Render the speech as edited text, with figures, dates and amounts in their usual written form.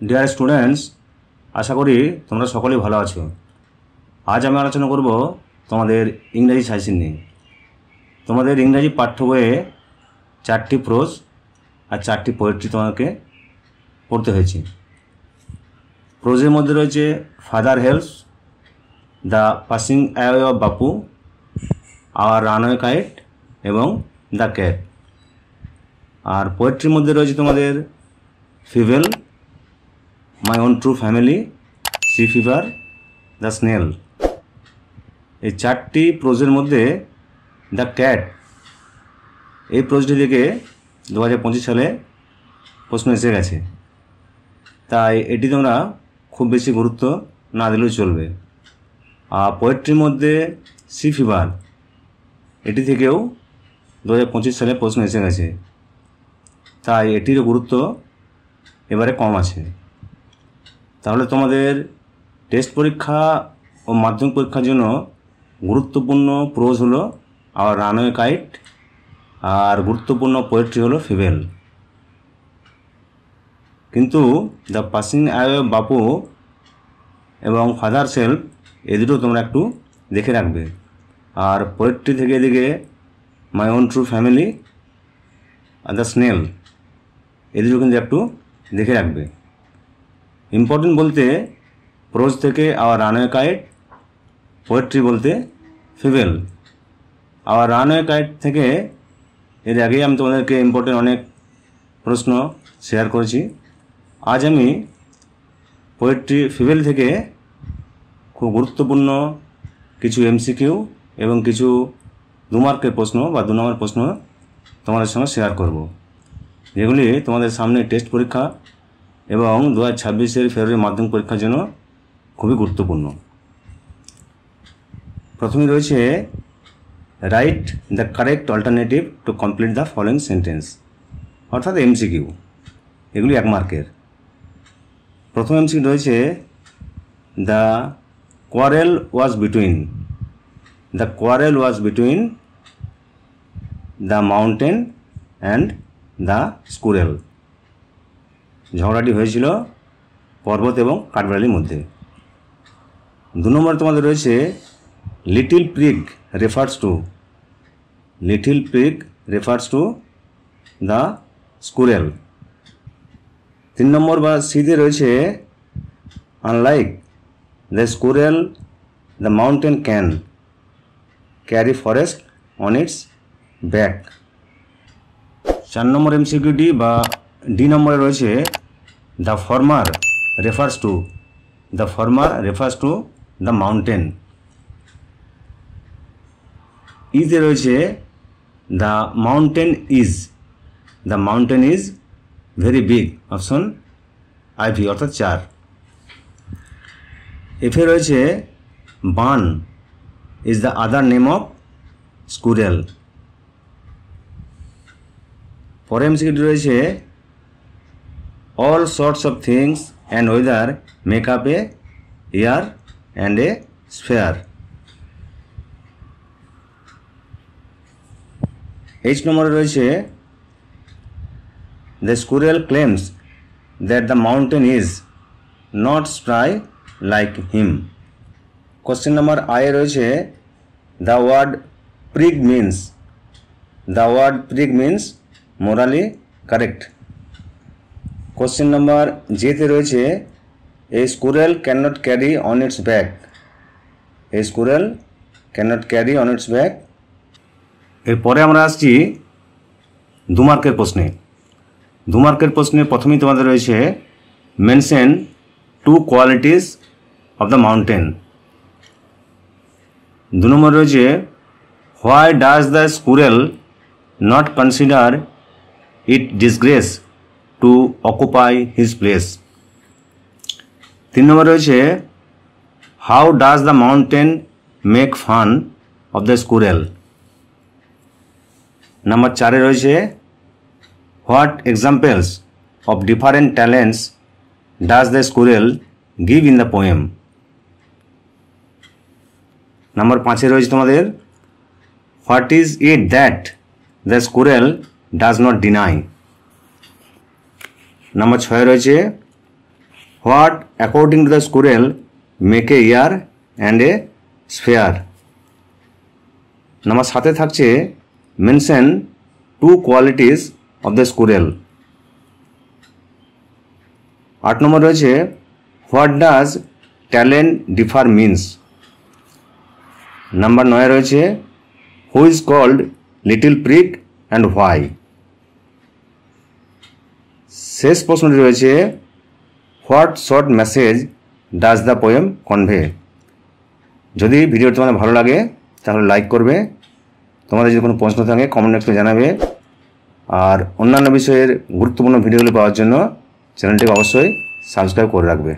Dear students, আশা করি তোমরা সকলেই ভালো আছো। আজ আমি আলোচনা করব তোমাদের ইংরেজি সাজেশন নিয়ে। তোমাদের ইংরেজি পাঠ্য বইয়ে 4টি প্রোজ আর 4টি পোয়েট্রি তোমাকে পড়তে হয়েছে। প্রোজের মধ্যে রয়েছে father helps, the passing away of Bapu, our runaway kite এবং দ্য ক্যাট। আর পোয়েট্রির মধ্যে রয়েছে তোমাদের ফিভেল, my own true family, sea fever, the snail. এই 4টি প্রোজের মধ্যে দ্য ক্যাট এই প্রোজটি থেকে 2025 সালে প্রশ্ন এসে গেছে, তাই এটি তোমরা খুব বেশি গুরুত্ব না দিলেও চলবে। আর পোয়েট্রির মধ্যে সি ফিভার এটি থেকেও 2025 সালে প্রশ্ন এসে গেছে, তাই এটিরও গুরুত্ব এবারে কম আছে। তাহলে তোমাদের টেস্ট পরীক্ষা ও মাধ্যমিক পরীক্ষার জন্য গুরুত্বপূর্ণ প্রোজ হলো আওয়ার রানওয়ে কাইট, আর গুরুত্বপূর্ণ পোয়েট্রি হলো ফিভেল। কিন্তু দ্য পাসিং অ্যাওয়ে অফ বাপু এবং ফাদার সেলফ এ দুটো তোমরা একটু দেখে রাখবে। আর পোয়েট্রি থেকে এদিকে মাই ওন ট্রু ফ্যামিলি আর দ্য স্নেল এ দুটো কিন্তু একটু দেখে রাখবে। ইম্পর্টেন্ট বলতে প্রোজ থেকে আওয়ার রানওয়ে কাইট, পোয়েট্রি বলতে ফিভেল। আওয়ার রানওয়ে কাইট থেকে এর আগেই আমি তোমাদেরকে ইম্পর্টেন্ট অনেক প্রশ্ন শেয়ার করেছি। আজ আমি পোয়েট্রি ফিভেল থেকে খুব গুরুত্বপূর্ণ কিছু এমসিকিউ এবং কিছু 2 মার্কের প্রশ্ন বা 2 নম্বর প্রশ্ন তোমাদের সঙ্গে শেয়ার করব, যেগুলি তোমাদের সামনে টেস্ট পরীক্ষা এবং 2026 ফেব্রুয়ারি মাধ্যমিক পরীক্ষার জন্য খুবই গুরুত্বপূর্ণ। প্রথমে রয়েছে right the correct alternative to complete the following sentence, অর্থাৎ এমসিকিউ। এগুলি 1 মার্কের। প্রথম এমসিকিউ রয়েছে the quarrel was between, the quarrel was between the mountain and the squirrel. ঝগড়াটি হয়েছিল পর্বত এবং কাঠবিড়ালির মধ্যে। 2 নম্বরে তোমাদের রয়েছে little prig refers to, little prig refers to the squirrel. 3 নম্বর বা সিতে রয়েছে unlike the squirrel the mountain can carry forest on its back. 4 নম্বর এমসিকিউটি বা ডি নম্বরে রয়েছে the former refers to, the former refers to the mountain. ইতে রয়েছে the mountain is, the mountain is very big, option IV অর্থাৎ 4। এফে রয়েছে bun is the other name of squirrel. পরে এমসিকিউটি রয়েছে all sorts of things and weather make up a year and a sphere. H নম্বরে রয়েছে the squirrel claims that the mountain is not spry like him. Question number I রয়েছে the word prig means, the word prig means morally correct. Question number জেতে রয়েছে a squirrel can not carry on its back, a squirrel can not carry on its back. এরপরে আমরা আসছি 2 মার্কের প্রশ্নে। 2 মার্কের প্রশ্নে প্রথমেই তোমাদের রয়েছে mention 2 qualities of the mountain. 2 নম্বর রয়েছে why does the squirrel not consider it disgrace to occupy his place. 3 নম্বর রয়েছে how does the mountain make fun of the squirrel. Number 4 এ রয়েছে what examples of different talents does the squirrel give in the poem. Number 5 এ রয়েছে তোমাদের what is it that the squirrel does not deny. Number 6 রয়েছে what according to the squirrel make a year and a sphere. Number 7 থাকছে mention 2 qualities of the squirrel. 8 number রয়েছে what does talent differ means. Number 9 রয়েছে who is called little prig and why. শেষ প্রশ্নটি রয়েছে what short message does the poem convey. যদি ভিডিওটি তোমাদের ভালো লাগে তাহলে লাইক করবে, তোমাদের যদি কোনো প্রশ্ন থাকে কমেন্ট একটু জানাবে, আর অন্যান্য বিষয়ের গুরুত্বপূর্ণ ভিডিওগুলি পাওয়ার জন্য চ্যানেলটিকে অবশ্যই সাবস্ক্রাইব করে রাখবে।